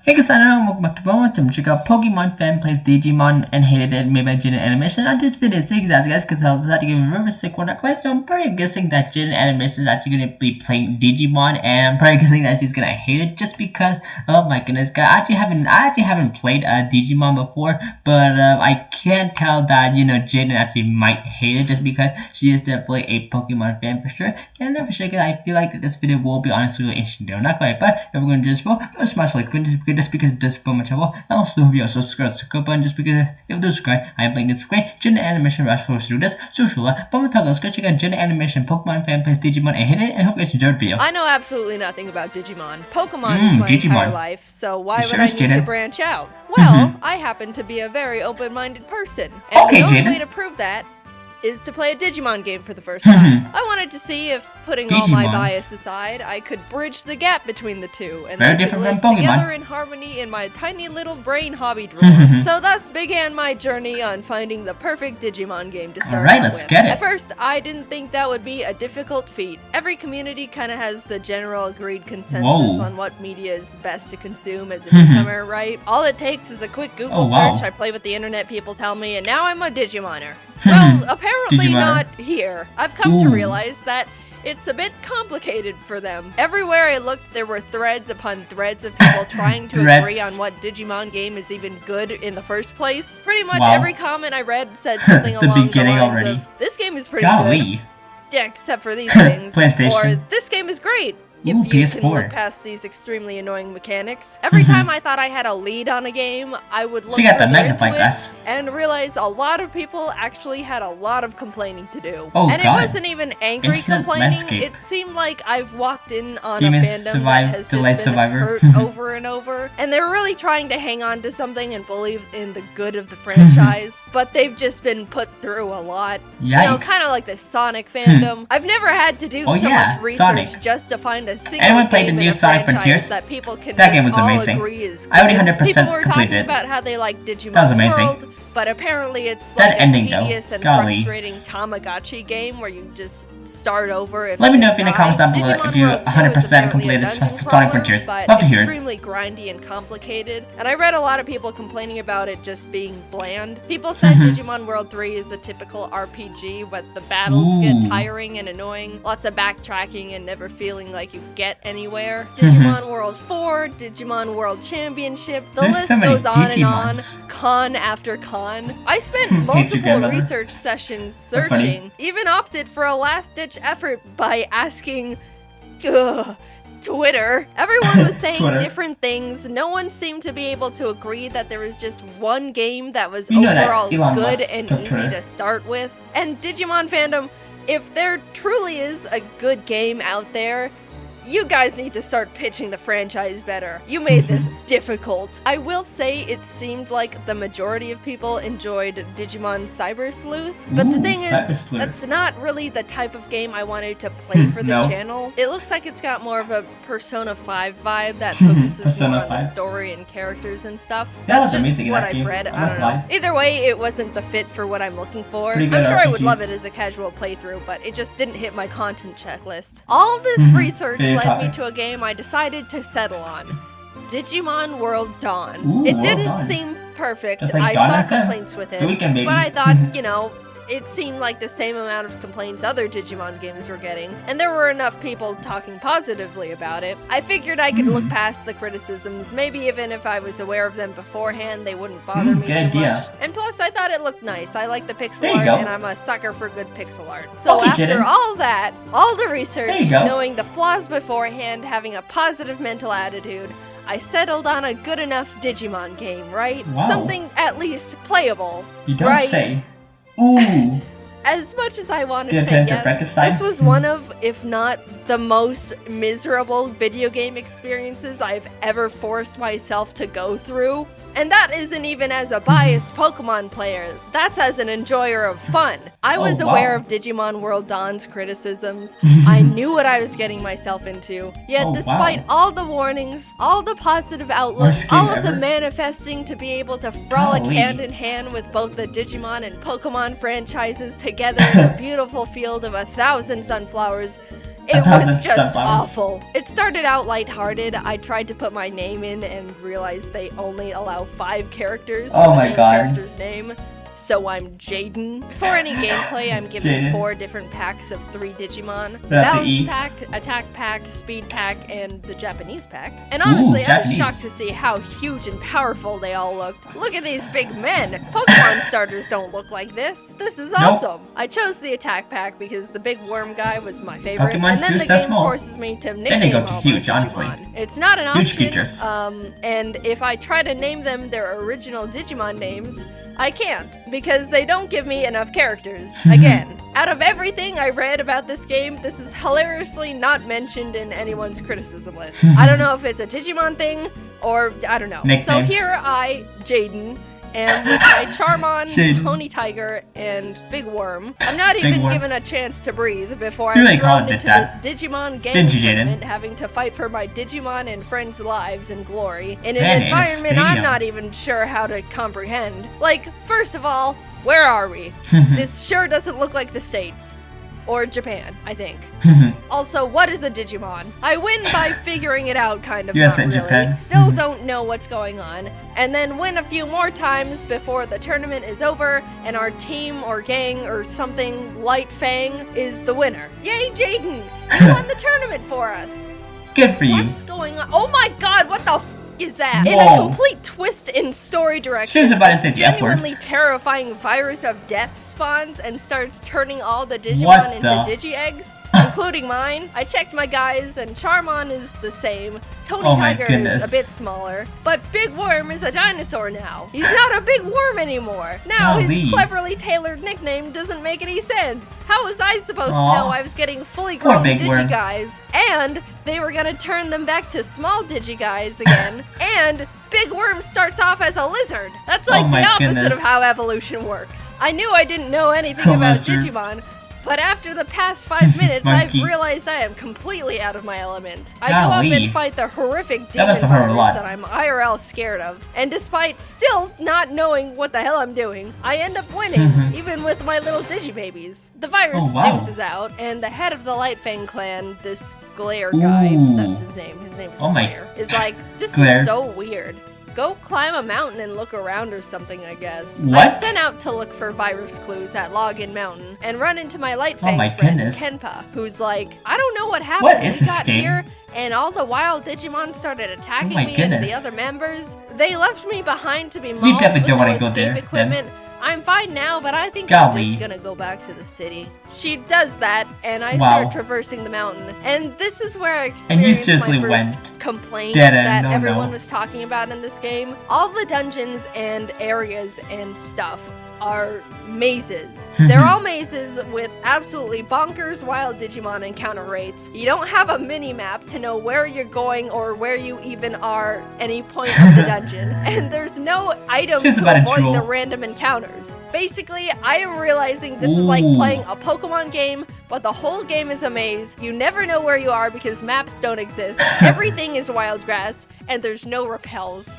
Hey guys, welcome back to Welcome. Check out Pokemon fan plays Digimon and hated it made by Jaiden Animation. On this video, as you guys can tell, decided to give a very sick one play, so I'm probably guessing that Jaiden Animation is actually going to be playing Digimon, and I'm probably guessing that she's going to hate it just because, oh my goodness, guys, I actually haven't played Digimon before, but I can't tell that, Jaiden actually might hate it just because she is definitely a Pokemon fan for sure, and then for sure, guys, I feel like that this video will be honestly really interesting, though. Not quite, but if we're going to do this for, don't smash like button just because it does so much help. And also hope you also subscribe to the button just because if you do subscribe, I am playing this great Jaiden Animation rush for us to do this. So but we're talking, let's go check out Jaiden Animation Pokemon fan plays Digimon and hit it, and hope you guys enjoyed the video. I know absolutely nothing about Digimon. Pokemon is my entire life, so why would I need to branch out? Well, I happen to be a very open-minded person, and the only way to prove that is to play a Digimon game for the first time. I wanted to see if, putting all my bias aside, I could bridge the gap between the two, and they could live together in harmony in my tiny little brain hobby drawer. So thus began my journey on finding the perfect Digimon game to start with. Let's get it. At first, I didn't think that would be a difficult feat. Every community kind of has the general agreed consensus on what media is best to consume as a newcomer, right? All it takes is a quick Google search, I play what the internet people tell me, and now I'm a Digimoner. Well, apparently not here. I've come to realize that it's a bit complicated for them. Everywhere I looked, there were threads upon threads of people trying to agree on what Digimon game is even good in the first place. Pretty much every comment I read said something along the lines of, this game is pretty good. Yeah, except for these things. Or, this game is great. If you PS4. can look past these extremely annoying mechanics. Every time I thought I had a lead on a game, I would look further into it and realize a lot of people actually had a lot of complaining to do. And it wasn't even angry complaining, it seemed like I've walked in on a fandom that has just been hurt over and over, and they're really trying to hang on to something and believe in the good of the franchise, but they've just been put through a lot. You know, kind of like the Sonic fandom. I've never had to do so much research just to find a anyone played the new Sonic Frontiers? That people can that game was amazing. I already 100% completed it. People were talking about how they like Digimon World, but apparently it's like a tedious and frustrating Tamagotchi game where you just start over. Let me know in the comments down below if you 100% completed Sonic Frontiers. Love to hear it. Extremely grindy and complicated, and I read a lot of people complaining about it just being bland. People said Digimon World 3 is a typical RPG, but the battles get tiring and annoying, lots of backtracking and never feeling like you get anywhere. Digimon World 4, Digimon World Championship, the list goes on and on, con after con. I spent multiple research sessions searching, even opted for a last-ditch effort by asking Twitter. Everyone was saying different things. No one seemed to be able to agree that there was just one game that was overall good and easy to start with. And Digimon fandom, if there truly is a good game out there, you guys need to start pitching the franchise better. You made this difficult. I will say it seemed like the majority of people enjoyed Digimon Cyber Sleuth, but the thing is, that's not really the type of game I wanted to play for the channel. It looks like it's got more of a Persona 5 vibe that focuses more on the story and characters and stuff. That's just what I've read, I don't know. Either way, it wasn't the fit for what I'm looking for. I'm sure I would love it as a casual playthrough, but it just didn't hit my content checklist. All this research led me to a game I decided to settle on. Digimon World Dawn. It didn't seem perfect. I saw complaints with it, but I thought, you know, it seemed like the same amount of complaints other Digimon games were getting, and there were enough people talking positively about it. I figured I could look past the criticisms, maybe even if I was aware of them beforehand, they wouldn't bother me too much. And plus, I thought it looked nice. I like the pixel art, and I'm a sucker for good pixel art. So after all that, all the research, knowing the flaws beforehand, having a positive mental attitude, I settled on a good enough Digimon game, right? Something at least playable, You don't say. Ooh. As much as I want to say yes, this was one of, if not the most miserable video game experiences I've ever forced myself to go through. And that isn't even as a biased Pokemon player, that's as an enjoyer of fun. I was aware of Digimon World Dawn's criticisms, I knew what I was getting myself into, yet despite all the warnings, all the positive outlooks, all of the manifesting to be able to frolic hand in hand with both the Digimon and Pokemon franchises together in a beautiful field of 1,000 sunflowers, It was just awful. It started out lighthearted. I tried to put my name in and realized they only allow 5 characters for the main character's name. So I'm Jaiden. Before any gameplay, I'm given 4 different packs of 3 Digimon. The Balance Pack, Attack Pack, Speed Pack, and the Japanese Pack. And honestly, I was shocked to see how huge and powerful they all looked. Look at these big men! Pokemon starters don't look like this. This is awesome! I chose the Attack Pack because the big worm guy was my favorite. Pokemon's and then the game forces me to nickname all my Digimon. It's not an option, and if I try to name them their original Digimon names, I can't, because they don't give me enough characters. Again, out of everything I read about this game, this is hilariously not mentioned in anyone's criticism list. I don't know if it's a Digimon thing, or I don't know. Nicknames. So here I, Jaiden, and with my Charmon, Tony Tiger, and Big Worm, I'm not even given a chance to breathe before I'm thrown into this Digimon game tournament, having to fight for my Digimon and friends' lives and glory in an environment I'm not even sure how to comprehend. Like, first of all, where are we? This sure doesn't look like the States. Or Japan, I think. Also, what is a Digimon? I win by figuring it out, kind of, not really. Japan. Still don't know what's going on. And then win a few more times before the tournament is over, and our team or gang or something, Light Fang, is the winner. Yay, Jaiden! You won the tournament for us! Good for you. What's going on? Oh my god, what the f is that? In a complete twist in story direction, she was about to say genuinely terrifying virus of death spawns and starts turning all the Digimon into Digi-Eggs, including mine. I checked my guys, and Charmon is the same. Tony Tiger is a bit smaller, but Big Worm is a dinosaur now. He's not a big worm anymore. Now his cleverly tailored nickname doesn't make any sense. How was I supposed to know I was getting fully grown Digi-Guys, and they were gonna turn them back to small Digi-Guys again, and Big Worm starts off as a lizard. That's like the opposite of how evolution works. I knew I didn't know anything about Digimon, but after the past 5 minutes, I've realized I am completely out of my element. I go up and fight the horrific demon virus that I'm IRL scared of. And despite still not knowing what the hell I'm doing, I end up winning, even with my little Digibabies. The virus deuces out, and the head of the Light Fang clan, this Glare guy, that's his name is Glare, is like, this is so weird. Go climb a mountain and look around or something, I guess. I'm sent out to look for virus clues at Login Mountain and run into my Light Fang friend, Kenpa, who's like, I don't know what happened. What is this game? Here, and all the wild Digimon started attacking me and the other members. They left me behind to be mauled. You definitely don't want to go there. Equipment. I'm fine now, but I think I'm just gonna go back to the city. She does that, and I start traversing the mountain. And this is where I experienced my first complaint that everyone was talking about in this game. All the dungeons and areas and stuff are mazes. They're all mazes with absolutely bonkers wild Digimon encounter rates. You don't have a mini-map to know where you're going or where you even are any point of the dungeon. And there's no item to avoid the random encounters. Basically, I am realizing this is like playing a Pokemon game, but the whole game is a maze. You never know where you are because maps don't exist. Everything is wild grass, and there's no repels.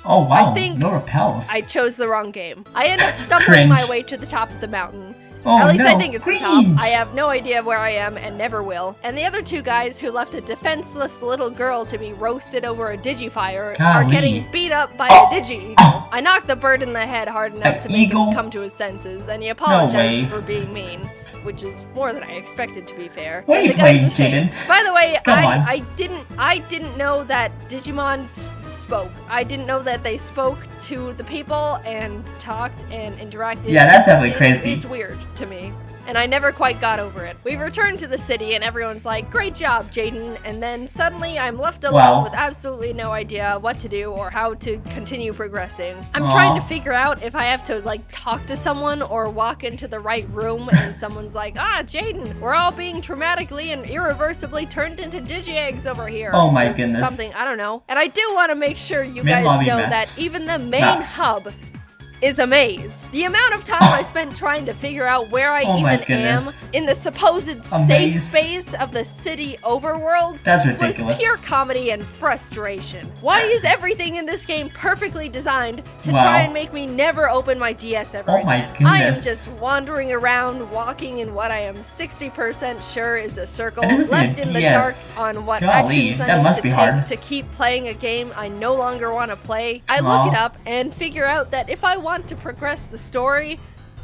Oh wow, I think no repels. I chose the wrong game. I end up stumbling my way to the top of the mountain. At least I think it's the top. I have no idea where I am and never will. And the other 2 guys who left a defenseless little girl to be roasted over a Digifire are getting beat up by a Digi-Eagle. I knocked the bird in the head hard enough to make him come to his senses, and he apologized for being mean, which is more than I expected, to be fair. What are you playing, Jaiden? By the way, I didn't know that Digimon spoke. I didn't know that they spoke to the people and talked and interacted. Yeah, that's definitely crazy. It's weird to me, and I never quite got over it. We returned to the city, and everyone's like, great job, Jaiden, and then suddenly I'm left alone with absolutely no idea what to do or how to continue progressing. I'm trying to figure out if I have to, like, talk to someone or walk into the right room, and someone's like, Jaiden, we're all being traumatically and irreversibly turned into Digi-Eggs over here. Oh my goodness. Something, I don't know. And I do want to make sure you guys know that even the main hub is a maze. The amount of time I spent trying to figure out where I even am in the supposed safe space of the city overworld was pure comedy and frustration. Why is everything in this game perfectly designed to try and make me never open my DS ever again? I am just wandering around, walking in what I am 60% sure is a circle, left in the dark on what actions I need to take to keep playing a game I no longer want to play. I look it up and figure out that if I want to progress the story,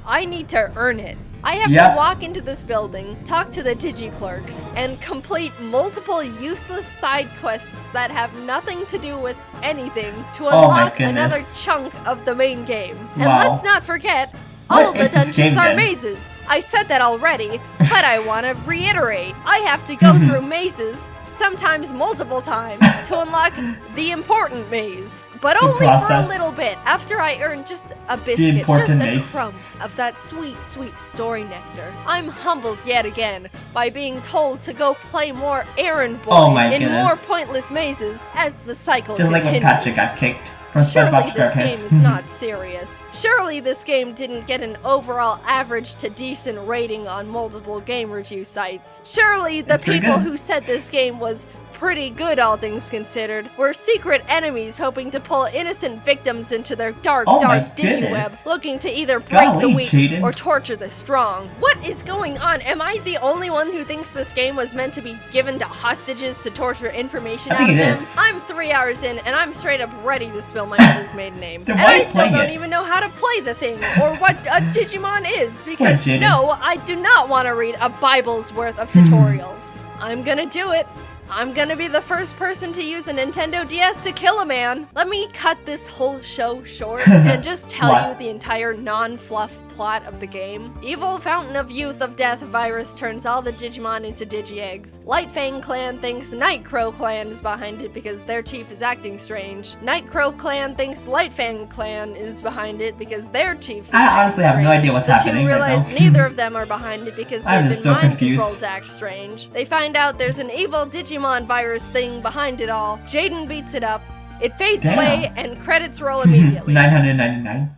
I need to earn it. I have to walk into this building, talk to the Digi-Clerks, and complete multiple useless side quests that have nothing to do with anything to unlock another chunk of the main game. And let's not forget, all of the dungeons are mazes. I said that already, but I want to reiterate. I have to go through mazes, sometimes multiple times, to unlock the important maze. But only for a little bit, after I earn just a biscuit, just a crumb of that sweet, sweet story nectar. I'm humbled yet again by being told to go play more errand boy in more pointless mazes as the cycle continues. Just like when Patrick got kicked. Surely this game is not serious. Surely this game didn't get an overall average to decent rating on multiple game review sites. Surely the people who said this game was pretty good, all things considered, were secret enemies hoping to pull innocent victims into their dark digiweb, looking to either break the weak or torture the strong. What is going on? Am I the only one who thinks this game was meant to be given to hostages to torture information out of them? I'm 3 hours in and I'm straight up ready to spill my mother's maiden name. And I still don't even know how to play the thing or what a Digimon is, because no, I do not want to read a Bible's worth of tutorials. I'm gonna do it. I'm gonna be the first person to use a Nintendo DS to kill a man. Let me cut this whole show short and just tell you the entire non-fluff plot of the game. Evil Fountain of Youth of Death virus turns all the Digimon into Digi-Eggs. Lightfang Clan thinks Nightcrow Clan is behind it because their chief is acting strange. Nightcrow Clan thinks Lightfang Clan is behind it because their chief is I honestly have no idea what's happening right now. The two realize neither of them are behind it because they've been mind-controlled to act strange. They find out there's an evil Digimon virus thing behind it all. Jaiden beats it up. It fades away and credits roll immediately. 999.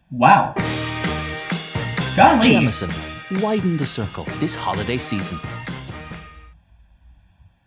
Wow. Golly. Jamison, widen the circle this holiday season.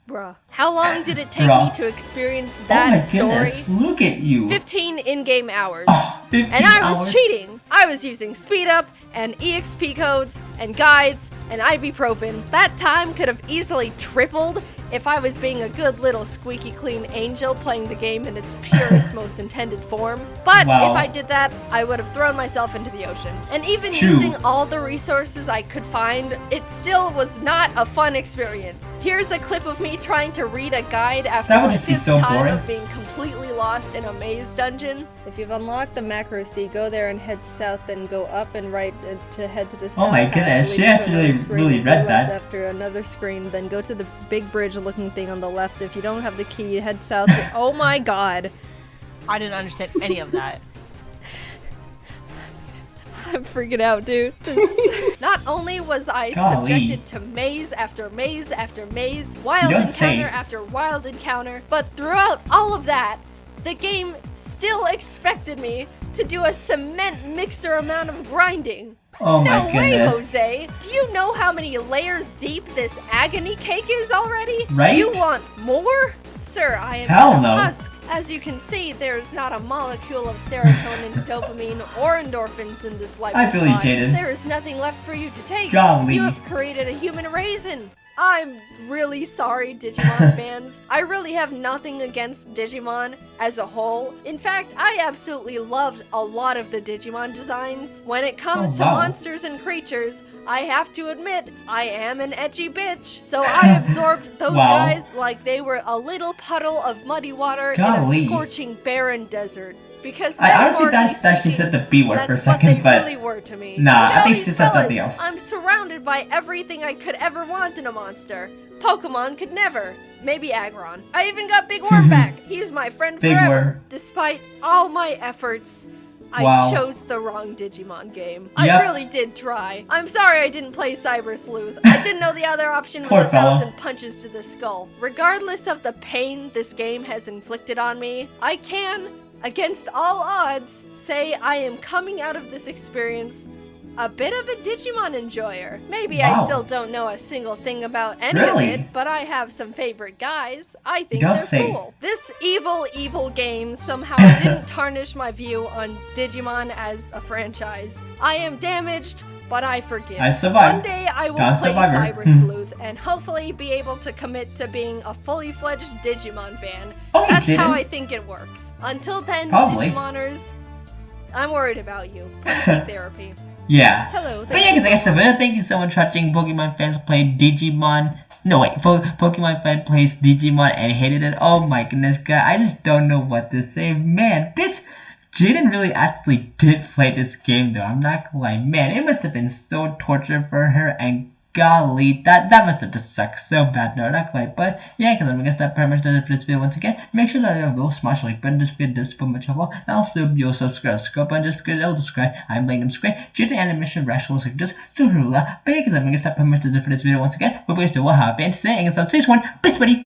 Bruh. How long did it take me to experience that story? Look at you. 15 in-game hours. 15 and I was cheating. I was using speed up and EXP codes and guides and ibuprofen. That time could have easily tripled if I was being a good little squeaky clean angel playing the game in its purest, most intended form. But if I did that, I would have thrown myself into the ocean. And even using all the resources I could find, it still was not a fun experience. Here's a clip of me trying to read a guide after my 5th time of being completely lost in a maze dungeon. If you've unlocked the macro sea, go there and head south, then go up and right to head to the south. Oh my goodness, she actually really read that. After another screen, then go to the big bridge looking thing on the left. If you don't have the key, head south. Oh my god. I didn't understand any of that. I'm freaking out, dude. Not only was I subjected to maze after maze after maze, wild encounter after wild encounter, but throughout all of that, the game still expected me to do a cement mixer amount of grinding. Oh my goodness. No way, Jose. Do you know how many layers deep this agony cake is already? Right? You want more? Sir, I am Hell no. husk. As you can see, there's not a molecule of serotonin, dopamine, or endorphins in this life. I feel you, Jaiden. There is nothing left for you to take. Golly. You have created a human raisin. I'm really sorry, Digimon fans. I really have nothing against Digimon as a whole. In fact, I absolutely loved a lot of the Digimon designs. When it comes to monsters and creatures, I have to admit, I am an edgy bitch. So I absorbed those guys like they were a little puddle of muddy water in a scorching barren desert. Because I honestly thought she said the B word for a second, but really were to me. Nah, I think she said something else. I'm surrounded by everything I could ever want in a monster. Pokemon could never. Maybe Aggron. I even got Big Worm back. He's my friend forever. Despite all my efforts, I chose the wrong Digimon game. I really did try. I'm sorry I didn't play Cyber Sleuth. I didn't know the other option was 1,000 punches to the skull. Regardless of the pain this game has inflicted on me, I can against all odds, say I am coming out of this experience a bit of a Digimon enjoyer. Maybe I still don't know a single thing about any of it, but I have some favorite guys. I think they're cool. This evil game somehow didn't tarnish my view on Digimon as a franchise. I am damaged, but I forgive. I survived. One day I will play Cyber Sleuth and hopefully be able to commit to being a fully fledged Digimon fan. That's how I think it works. Until then, Digimoners, I'm worried about you. Please seek therapy. Yeah. Hello. But yeah, guys, like I said, thank you so much for watching Pokemon fans play Digimon. No, wait. Pokemon fan plays Digimon and hated it. Oh my goodness, guys. I just don't know what to say. Man, Jaiden really actually did play this game, though. I'm not gonna lie. Man, it must have been so torture for her, and golly, that must have just sucked so bad. No, not quite. But yeah, because I guess that pretty much does it for this video once again. Make sure that you will smash the like button just because it does support my channel. And also you'll subscribe button just because it'll subscribe. I'm playing them screen. Jaiden Animation rationals like this. So but yeah, because I guess that pretty much does it for this video once again. Hope you guys still will have it. And today, I guess I'll see you one. Peace, buddy.